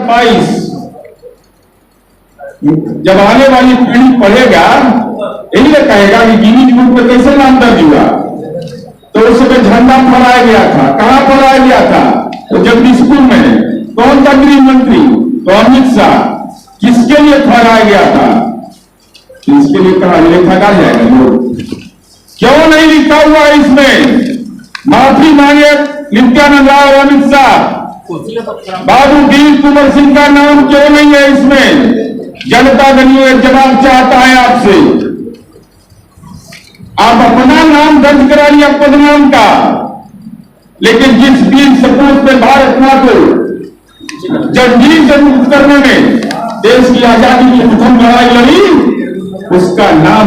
2022 जब आने वाली पीढ़ी पढ़ेगा, यही ना कहेगा कि गिनीज बुक में कैसे नाम दर्ज हुआ। तो उस समय झंडा फहराया गया था। कहां फहराया गया था? तो जगदीशपुर में। कौन था गृह मंत्री? तो अमित शाह। किसके लिए फहराया गया था? इसके लिए कहा लिखा जाएगा लोग। क्यों नहीं लिखा हुआ इसमें? माफी मांगे नित्यानंद राय और अमित शाह। बाबू वीर कुंवर सिंह का नाम क्यों नहीं है इसमें? जनता दल एक जवाब चाहता है आपसे। आप अपना नाम दर्ज कराइए पदनाम का, लेकिन जिस वीर सपूत ने भारत मां को जंजीर से मुक्त करने में देश की आजादी की प्रथम लड़ाई लड़ी, उसका नाम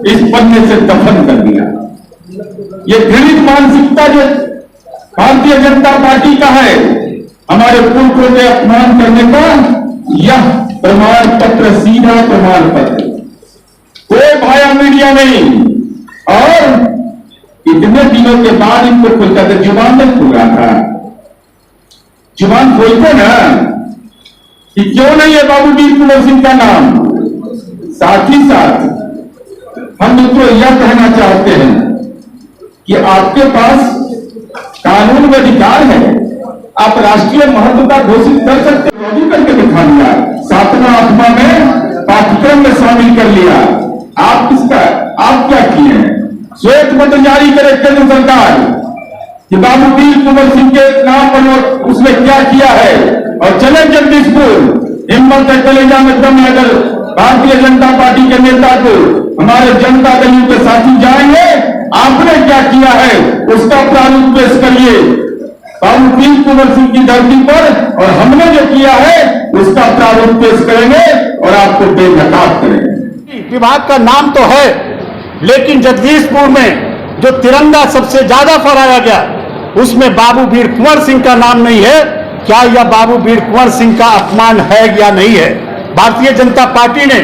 इस पन्ने से दफन कर दिया। ये घृणित मानसिकता जो भारतीय जनता पार्टी का है, हमारे पुरखों के अपमान करने का यह प्रमाण पत्र, सीधा प्रमाण पत्र, कोई भाया मीडिया नहीं। और इतने दिनों के बाद इनको खुलता था, जुबान नहीं खुल रहा था। जुबान खोलते ना कि क्यों नहीं है बाबू वीर कुंवर सिंह का नाम। साथ ही साथ हम मित्रों यह कहना चाहते हैं कि आपके पास कानून में अधिकार है, आप राष्ट्रीय महत्व का घोषित कर सकते हैं। करके दिखा दिया, 7वां 8वां में पाठ्यक्रम में शामिल कर लिया। आप क्या किए हैं? श्वेत पत्र जारी करे केंद्र सरकार कि बाबू वीर कुंवर सिंह के नाम पर उसने क्या किया है, और चले जगदीशपुर। हिम्मत है, कलेजा में दम अगर भारतीय जनता पार्टी के नेता को हमारे जनता दल के साथी जाएंगे, आपने क्या किया है उसका प्रारूप पेश करिए बाबू वीर कुंवर सिंह की धरती पर, और हमने जो किया है उसका प्रारूप पेश करेंगे और आपको बेनकाब करेंगे। विभाग का नाम तो है, लेकिन जगदीशपुर में जो तिरंगा सबसे ज्यादा फहराया गया, उसमें बाबू वीर कुंवर सिंह का नाम नहीं है। क्या यह बाबू वीर कुंवर सिंह का अपमान है या नहीं है? भारतीय जनता पार्टी ने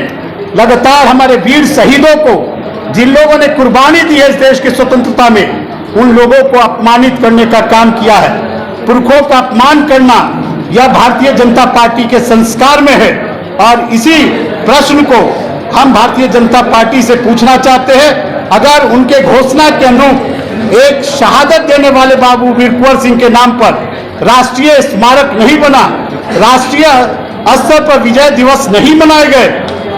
लगातार हमारे वीर शहीदों को, जिन लोगों ने कुर्बानी दी है इस देश की स्वतंत्रता में, उन लोगों को अपमानित करने का काम किया है। पुरखों का अपमान करना यह भारतीय जनता पार्टी के संस्कार में है। और इसी प्रश्न को हम भारतीय जनता पार्टी से पूछना चाहते हैं, अगर उनके घोषणा के अनुरूप एक शहादत देने वाले बाबू वीर कुंवर सिंह के नाम पर राष्ट्रीय स्मारक नहीं बना, राष्ट्रीय स्तर पर विजय दिवस नहीं मनाए गए,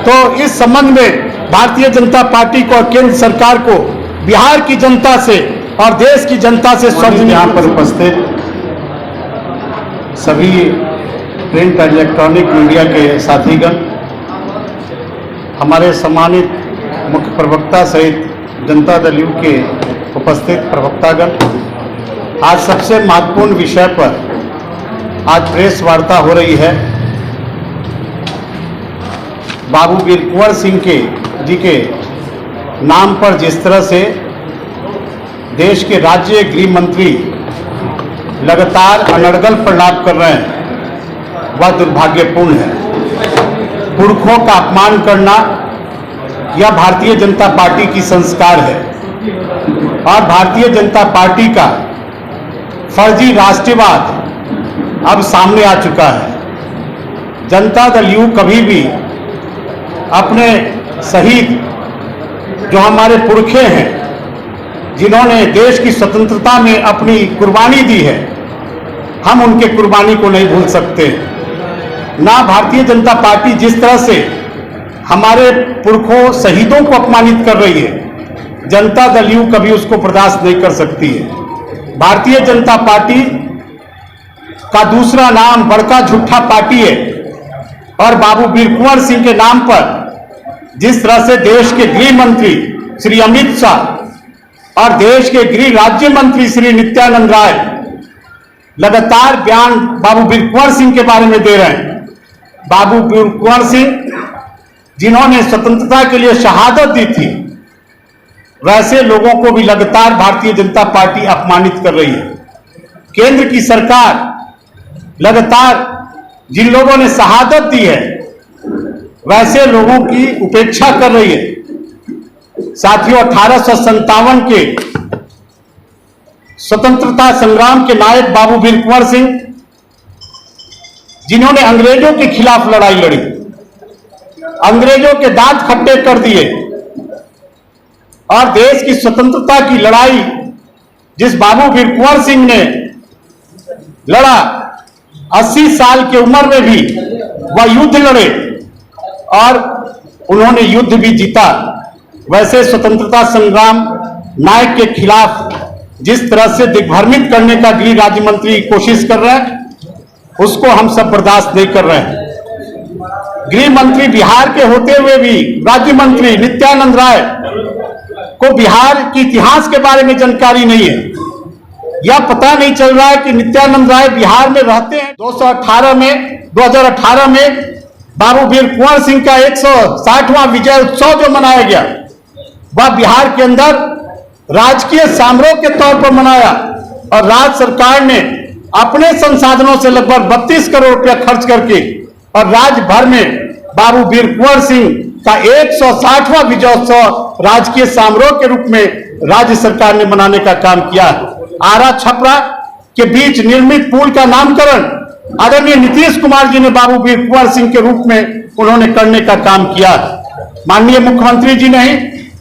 तो इस संबंध में भारतीय जनता पार्टी को और केंद्र सरकार को बिहार की जनता से और देश की जनता से यहाँ पर उपस्थित सभी प्रिंट और इलेक्ट्रॉनिक मीडिया के साथीगण, हमारे सम्मानित मुख्य प्रवक्ता सहित जनता दल यू के उपस्थित प्रवक्तागण, आज सबसे महत्वपूर्ण विषय पर आज प्रेस वार्ता हो रही है। बाबू वीर कुंवर सिंह जी के नाम पर जिस तरह से देश के राज्य गृह मंत्री लगातार अनर्गल प्रलाप कर रहे हैं, वह दुर्भाग्यपूर्ण है। पुरखों का अपमान करना यह भारतीय जनता पार्टी की संस्कार है, और भारतीय जनता पार्टी का फर्जी राष्ट्रवाद अब सामने आ चुका है। जनता दल यू कभी भी अपने शहीद जो हमारे पुरखे हैं, जिन्होंने देश की स्वतंत्रता में अपनी कुर्बानी दी है, हम उनके कुर्बानी को नहीं भूल सकते। ना भारतीय जनता पार्टी जिस तरह से हमारे पुरखों शहीदों को अपमानित कर रही है, जनता दल यू कभी उसको बर्दाश्त नहीं कर सकती है। भारतीय जनता पार्टी का दूसरा नाम बड़का झूठा पार्टी है, और बाबू वीर कुंवर सिंह के नाम पर जिस तरह से देश के गृह मंत्री श्री अमित शाह और देश के गृह राज्य मंत्री श्री नित्यानंद राय लगातार बयान बाबू वीर कुंवर सिंह के बारे में दे रहे हैं। बाबू वीर कुंवर सिंह जिन्होंने स्वतंत्रता के लिए शहादत दी थी, वैसे लोगों को भी लगातार भारतीय जनता पार्टी अपमानित कर रही है। केंद्र की सरकार लगातार जिन लोगों ने शहादत दी है, वैसे लोगों की उपेक्षा कर रही है। साथियों, 1857 के स्वतंत्रता संग्राम के नायक बाबू वीर कुंवर सिंह, जिन्होंने अंग्रेजों के खिलाफ लड़ाई लड़ी, अंग्रेजों के दांत खट्टे कर दिए और देश की स्वतंत्रता की लड़ाई जिस बाबू वीर कुंवर सिंह ने लड़ा, 80 साल की उम्र में भी वह युद्ध लड़े और उन्होंने युद्ध भी जीता। वैसे स्वतंत्रता संग्राम नायक के खिलाफ जिस तरह से दिग्भ्रमित करने का गृह राज्य मंत्री कोशिश कर रहे हैं, उसको हम सब बर्दाश्त नहीं कर रहे हैं। गृह मंत्री बिहार के होते हुए भी राज्य मंत्री नित्यानंद राय को बिहार के इतिहास के बारे में जानकारी नहीं है। यह पता नहीं चल रहा है कि नित्यानंद राय बिहार में रहते हैं। 2018 में बाबू वीर कुंवर सिंह का 160वां विजय उत्सव जो मनाया गया, वह बिहार के अंदर राजकीय समारोह के तौर पर मनाया और राज्य सरकार ने अपने संसाधनों से लगभग 32 करोड़ रुपया खर्च करके और राज्य भर में बाबू वीर कुंवर सिंह का 160वां विजयोत्सव राजकीय समारोह के रूप में राज्य सरकार ने मनाने का काम किया। आरा छपरा के बीच निर्मित पुल का नामकरण आदरणीय नीतीश कुमार जी ने बाबू वीर कुंवर सिंह के रूप में उन्होंने करने का काम किया। माननीय मुख्यमंत्री जी ने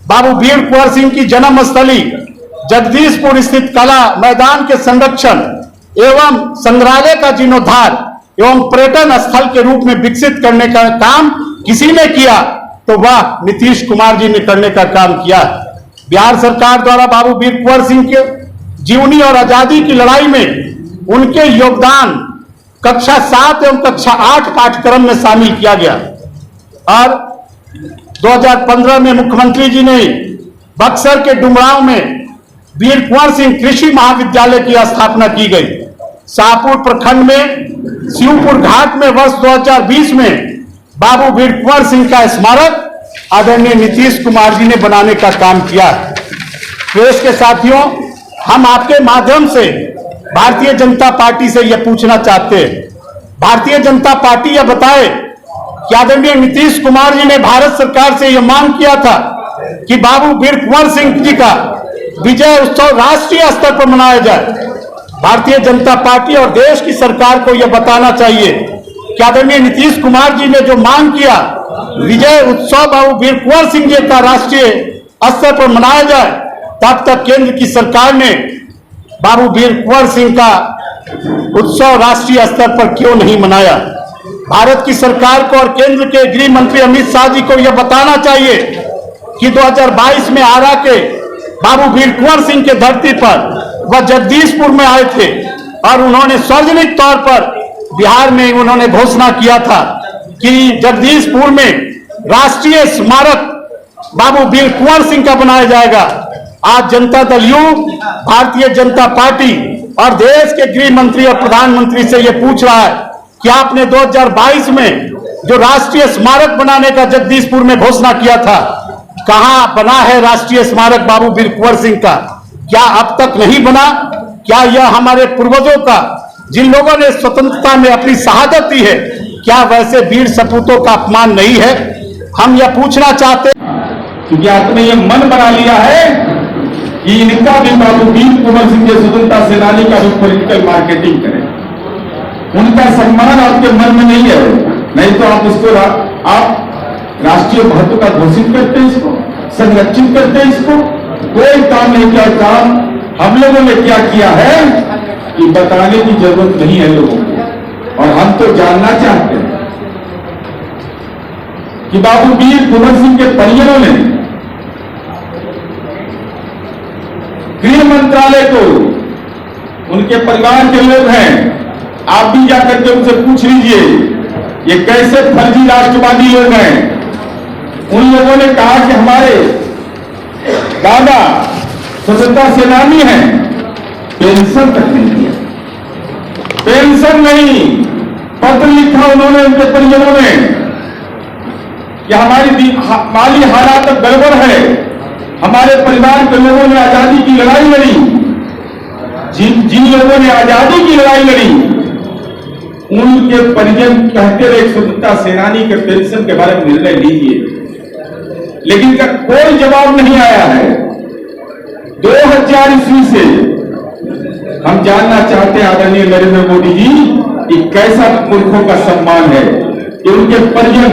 बाबू वीर कुंवर सिंह की जन्म स्थली जगदीशपुर स्थित कला मैदान के संरक्षण एवं संग्रहालय का जीर्णोद्धार एवं पर्यटन स्थल के रूप में विकसित करने का काम किसी ने किया तो वह नीतीश कुमार जी ने करने का काम किया। बिहार सरकार द्वारा बाबू वीर कुंवर सिंह के जीवनी और आजादी की लड़ाई में उनके योगदान कक्षा 7 एवं कक्षा 8 पाठ्यक्रम में शामिल किया गया और 2015 में मुख्यमंत्री जी ने बक्सर के डुमरांव में वीर कुंवर सिंह कृषि महाविद्यालय की स्थापना की गई। शाहपुर प्रखंड में शिवपुर घाट में वर्ष 2020 में बाबू वीर कुंवर सिंह का स्मारक आदरणीय नीतीश कुमार जी ने बनाने का काम किया। प्रेस के साथियों, हम आपके माध्यम से भारतीय जनता पार्टी से यह पूछना चाहते हैं, भारतीय जनता पार्टी यह बताए कि आदरणीय नीतीश कुमार जी ने भारत सरकार से यह मांग किया था कि बाबू वीर कुंवर सिंह जी का विजय उत्सव राष्ट्रीय स्तर पर मनाया जाए। भारतीय जनता पार्टी और देश की सरकार को यह बताना चाहिए कि आदरणीय नीतीश कुमार जी ने जो मांग किया विजय उत्सव बाबू वीर कुंवर सिंह जी का राष्ट्रीय स्तर पर मनाया जाए, तब तक केंद्र की सरकार ने बाबू वीर कुंवर सिंह का उत्सव राष्ट्रीय स्तर पर क्यों नहीं मनाया। भारत की सरकार को और केंद्र के गृह मंत्री अमित शाह जी को यह बताना चाहिए कि 2022 में आरा के बाबू वीर कुंवर सिंह के धरती पर वह जगदीशपुर में आए थे और उन्होंने सार्वजनिक तौर पर बिहार में उन्होंने घोषणा किया था कि जगदीशपुर में राष्ट्रीय स्मारक बाबू वीर कुंवर सिंह का बनाया जाएगा। आज जनता दल यू, भारतीय जनता पार्टी और देश के गृह मंत्री और प्रधानमंत्री से यह पूछ रहा है कि आपने 2022 में जो राष्ट्रीय स्मारक बनाने का जगदीशपुर में घोषणा किया था, कहां बना है राष्ट्रीय स्मारक बाबू वीर कुंवर सिंह का? क्या अब तक नहीं बना? क्या यह हमारे पूर्वजों का, जिन लोगों ने स्वतंत्रता में अपनी शहादत दी है, क्या वैसे वीर सपूतों का अपमान नहीं है? हम यह पूछना चाहते हैं क्योंकि आपने ये मन बना लिया है कि इनका भी बाबू वीर कुंवर सिंह के स्वतंत्रता सेनानी का भी पॉलिटिकल मार्केटिंग करें। उनका सम्मान आपके मन में नहीं है, नहीं तो आप इसको आप राष्ट्रीय महत्व का घोषित करते हैं, इसको संरक्षित करते हैं, इसको कोई काम नहीं किया। काम हम लोगों ने क्या किया है कि बताने की जरूरत नहीं है लोगों को, और हम तो जानना चाहते हैं कि बाबू वीर कुंवर सिंह के परिजनों ने गृह मंत्रालय को, उनके परिवार के लोग हैं, आप भी जाकर के उनसे पूछ लीजिए ये कैसे फर्जी राष्ट्रवादी लोग हैं। उन लोगों ने कहा कि हमारे दादा स्वतंत्रता सेनानी हैं, पेंशन तक नहीं दिया, पेंशन नहीं। पत्र लिखा उन्होंने उनके परिजनों ने कि हमारी माली हालात गड़बड़ है, हमारे परिवार के लोगों ने आजादी की लड़ाई लड़ी, जिन लोगों ने आजादी की लड़ाई लड़ी उनके परिजन कहते रहे स्वतंत्रता सेनानी के पेंशन के बारे में निर्णय लीजिए, लेकिन का कोई जवाब नहीं आया है। 2000 ईस्वी से हम जानना चाहते हैं आदरणीय नरेंद्र मोदी जी कि कैसा पुरखों का सम्मान है कि उनके परिजन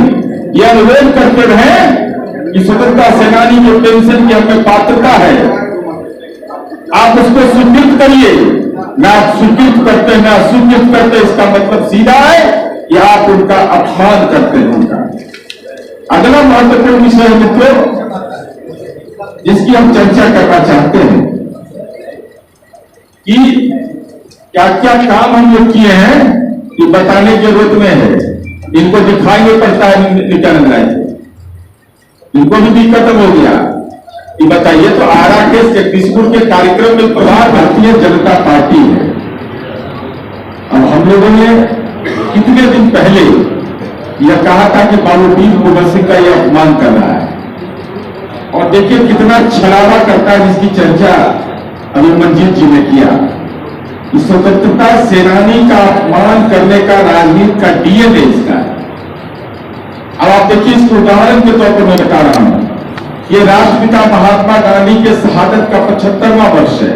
यह अनुरोध करते रहे कि स्वतंत्रता सेनानी जो पेंशन की हमें पात्रता है आप उसको स्वीकृत करिए। ना आप स्वीकृत करते ना स्वीकृत करते, इसका मतलब सीधा है कि आप उनका अपमान करते हैं उनका। अगला महत्वपूर्ण विषय मित्रों जिसकी हम चर्चा करना चाहते हैं कि क्या क्या काम हम लोग किए हैं कि बताने की जरूरत में है। इनको दिखाएंगे पड़ता है नित्यानंद राय को, इनको भी दिक्कत हो गया कि बताइए तो आरा के जगदीशपुर के कार्यक्रम में प्रभार भारतीय जनता पार्टी है। अब हम लोगों ने कितने दिन पहले यह कहा था कि बाबू वीर कुंवर सिंह का यह अपमान कर रहा है, और देखिए कितना छलावा करता है जिसकी चर्चा अभी मंजीत जी ने किया। स्वतंत्रता सेनानी का अपमान करने का राजनीति का डीएनए इसका है। अब आप देखिए इसको उदाहरण के तौर पर मैं बता रहा हूं, ये राष्ट्रपिता महात्मा गांधी के शहादत का 75वां वर्ष है।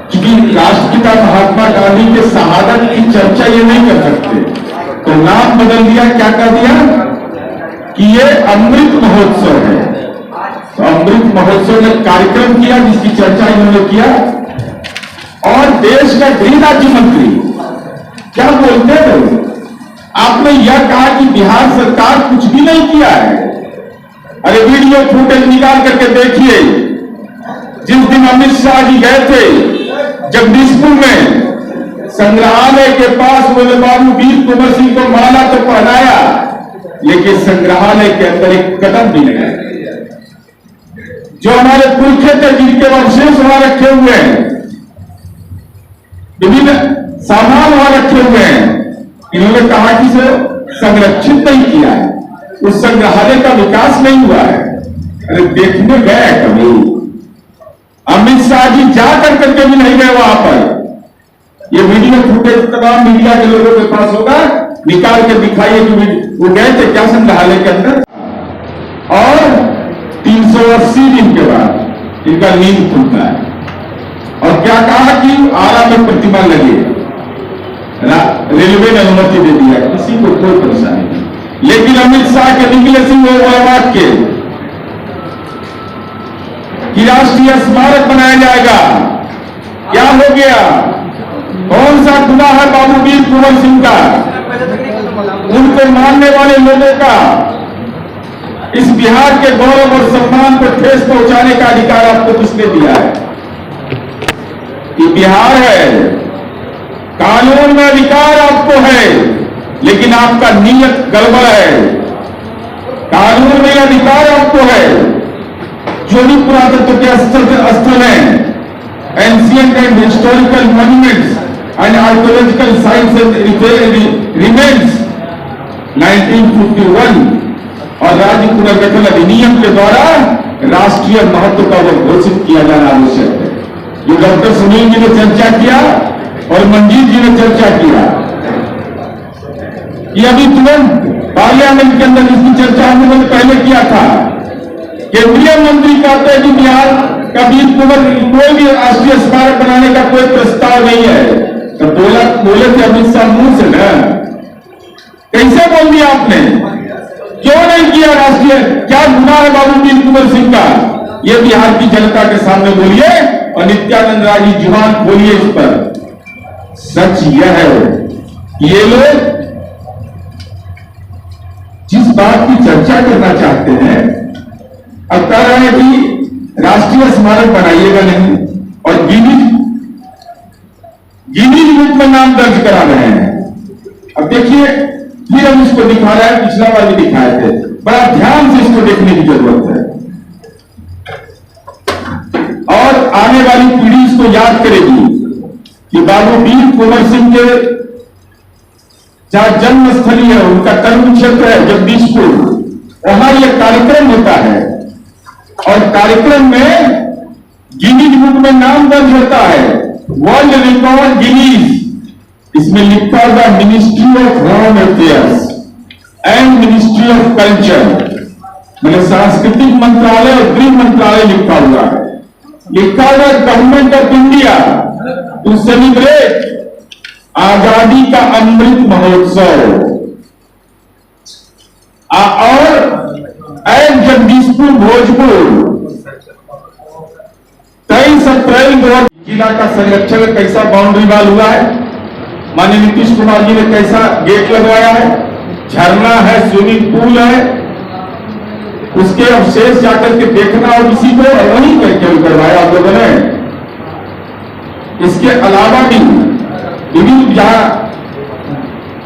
क्योंकि राष्ट्रपिता महात्मा गांधी के शहादत की चर्चा ये नहीं कर सकते, तो नाम बदल दिया, क्या कर दिया कि ये अमृत महोत्सव है। तो अमृत महोत्सव ने कार्यक्रम किया जिसकी चर्चा इन्होंने किया, और देश का गृह राज्य मंत्री क्या बोलते थे, आपने यह कहा कि बिहार सरकार कुछ भी नहीं किया है। अरे वीडियो फुटेज निकाल करके देखिए, जिस दिन अमित शाह जी गए थे जगदीशपुर में संग्रहालय के पास, बोले बाबू वीर कुंवर सिंह को माला तो पहनाया, लेकिन संग्रहालय के अंदर एक कदम भी नहीं आया। जो हमारे पुरखे थे जिनके अवशेष वहां रखे हुए हैं, विभिन्न सामान वहां रखे हुए हैं, इन्होंने कहा कि इसे संरक्षित नहीं किया है, उस संग्रहालय का विकास नहीं हुआ है। अरे देखने गए कभी? अमित शाह जी जाकर करके भी नहीं गए वहां पर। ये वीडियो फुटेज तमाम मीडिया के लोगों के पास होगा, निकाल के दिखाइए कि वो गए थे क्या संग्रहालय के अंदर। और 380 दिन के बाद इनका नींद खुलता है, और क्या कहा कि आरा में प्रतिमा लगे, रेलवे ने अनुमति दे दिया, किसी को कोई परेशानी नहीं। लेकिन अमित शाह के निकले सिंह वाक्य कि राष्ट्रीय स्मारक बनाया जाएगा, क्या हो गया? कौन सा गुनाह है बाबू वीर कुंवर सिंह का, उनको मानने वाले लोगों का? इस बिहार के गौरव और सम्मान को ठेस पहुंचाने का अधिकार आपको किसने दिया है? ये बिहार है, कानून में अधिकार आपको है, लेकिन आपका नीयत गड़बड़ है। कानून में अधिकार आपको है, जो भी पुरातत्व के स्थल हैं, ancient and historical monuments and archaeological sites and remains 1951 और राज्य पुनर्गठन अधिनियम के द्वारा राष्ट्रीय महत्व का वो घोषित किया जाना आवश्यक है। जो डॉक्टर सुनील जी ने चर्चा किया और मंजीत जी ने चर्चा किया कि अभी तुरंत पार्लियामेंट के अंदर इसकी चर्चा हम लोगों ने पहले किया था। केंद्रीय मंत्री कहते हैं कि बिहार का वीर कुंवर कोई भी राष्ट्रीय स्मारक बनाने का कोई प्रस्ताव नहीं है, तो बोले थे अमित शाह मुंह से ना, कैसे बोल दिया आपने? क्यों नहीं किया राष्ट्रीय? क्या गुनाह है बाबू वीर कुंवर सिंह का? ये बिहार की जनता के सामने बोलिए, और नित्यानंद राय जी जुबान खोलिए इस पर। सच यह है कि ये लोग जिस बात की चर्चा करना चाहते हैं, अब कह रहे हैं कि राष्ट्रीय स्मारक बनाइएगा नहीं, और गिनीज बुक में नाम दर्ज करा रहे हैं। अब देखिए फिर हम इसको दिखा रहे हैं, पिछला बार भी दिखाए थे, बड़ा ध्यान से इसको देखने की जरूरत है, और आने वाली पीढ़ी इसको याद करेगी कि बाबू वीर कुंवर सिंह के जहां जन्म स्थली है, उनका कर्म क्षेत्र है जगदीशपुर, वहां यह कार्यक्रम होता है, और कार्यक्रम में गिनीज बुक में नाम दर्ज होता है, वर्ल्ड रिकॉर्ड गिनीज। इसमें लिखा हुआ ministry of home affairs and ministry of culture, मतलब सांस्कृतिक मंत्रालय और गृह मंत्रालय लिखा हुआ है। लिखा हुआ government of India to celebrate आजादी का अमृत महोत्सव और जगदीशपुर भोजपुर 23 अप्रैल 2000 किला का संरक्षण कैसा बाउंड्री वाल हुआ है, माननीय नीतीश कुमार जी ने कैसा गेट लगवाया है, झरना है, स्विमिंग पूल है, उसके अवशेष जाकर के देखना और किसी को वहीं क्यों करवाया आप लोगों ने। इसके अलावा भी विभिन्न जहां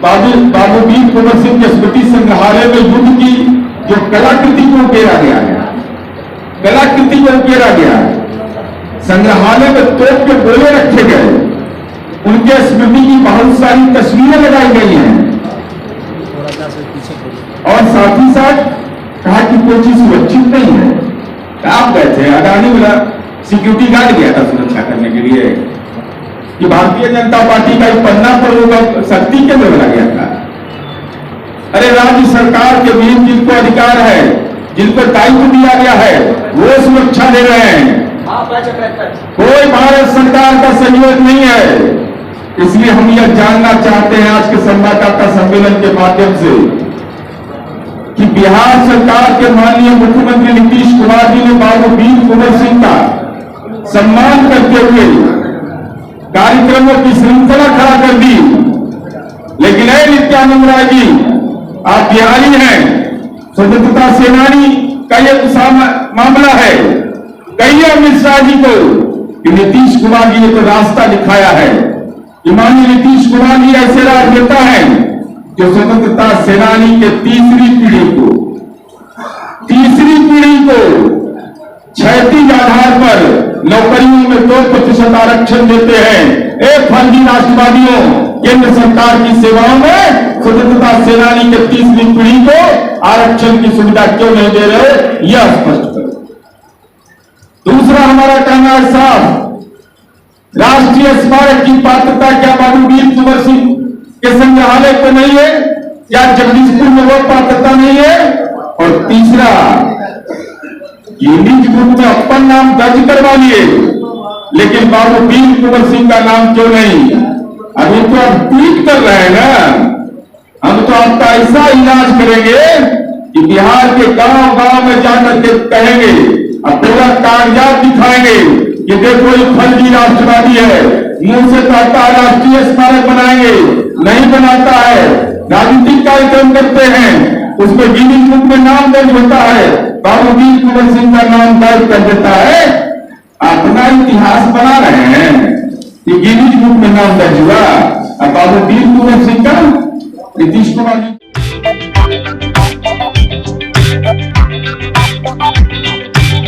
बाबू वीर कुंवर सिंह के स्मृति संग्रहालय में युद्ध की जो कलाकृति को उकेरा गया है, कलाकृति को उकेरा गया है, संग्रहालय में तोप के गोले रखे गए, उनके स्मृति की बहुत सारी तस्वीरें लगाई गई हैं और साथ ही साथ कहा कि कोई चीज सुरक्षित नहीं है। आप गए थे, अडानी वाला सिक्योरिटी गार्ड गया था सुरक्षा करने के लिए कि भारतीय जनता पार्टी का एक पन्ना पर होगा शक्ति केंद्र बना गया था। अरे राज्य सरकार के भी जिनको अधिकार है, जिनको दायित्व दिया गया है, वो सुरक्षा दे रहे हैं, कोई भारत सरकार का सहयोग नहीं है। इसलिए हम यह जानना चाहते हैं आज के संवाददाता सम्मेलन के माध्यम से कि बिहार सरकार के माननीय मुख्यमंत्री नीतीश कुमार जी ने बाबू वीर कुंवर सिंह का सम्मान करते हुए कार्यक्रमों की श्रृंखला खड़ा कर दी। लेकिन नित्यानंद राय जी, आप बिहारी हैं, स्वतंत्रता सेनानी का यह मामला है, कहिए अमित शाह जी को कि नीतीश कुमार जी ने तो रास्ता दिखाया है। माननीय नीतीश कुमार जी ऐसे राजनेता हैं जो स्वतंत्रता सेनानी के तीसरी पीढ़ी को क्षैतिज आधार पर नौकरियों में 2% आरक्षण देते हैं। एक फर्जी राष्ट्रवादियों, केंद्र सरकार की सेवाओं में स्वतंत्रता सेनानी के तीसरी पीढ़ी को आरक्षण की सुविधा क्यों नहीं दे रहे, यह स्पष्ट करो। दूसरा हमारा कहना है साफ, राष्ट्रीय स्मारक की पात्रता क्या बाबू वीर कुंवर सिंह के संग्रहालय को नहीं है, क्या जगदीशपुर में वो पात्रता नहीं है। और तीसरा, गिनीज बुक में अपन नाम दर्ज करवा लिए, लेकिन बाबू वीर कुंवर सिंह का नाम क्यों नहीं। अभी तो आप ट्वीट कर रहे हैं ना, हम तो आपका ऐसा इलाज करेंगे कि बिहार के गांव गांव में जाकर के कहेंगे, अब पूरा कागजात दिखाएंगे कि देखो ये फर्जी राष्ट्रवादी है, मुंह से कहता है राष्ट्रीय स्मारक बनाएंगे, नहीं बनाता है, राजनीतिक कार्यक्रम करते हैं, उसमें गिनीज बुक में नाम दर्ज होता है, बाबू वीर कुंवर सिंह का नाम दर्ज कर देता है। अपना इतिहास बना रहे हैं कि गिनीज बुक में नाम दर्ज हुआ, अब बाबू वीर कुंवर सिंह का नीतीश कुमार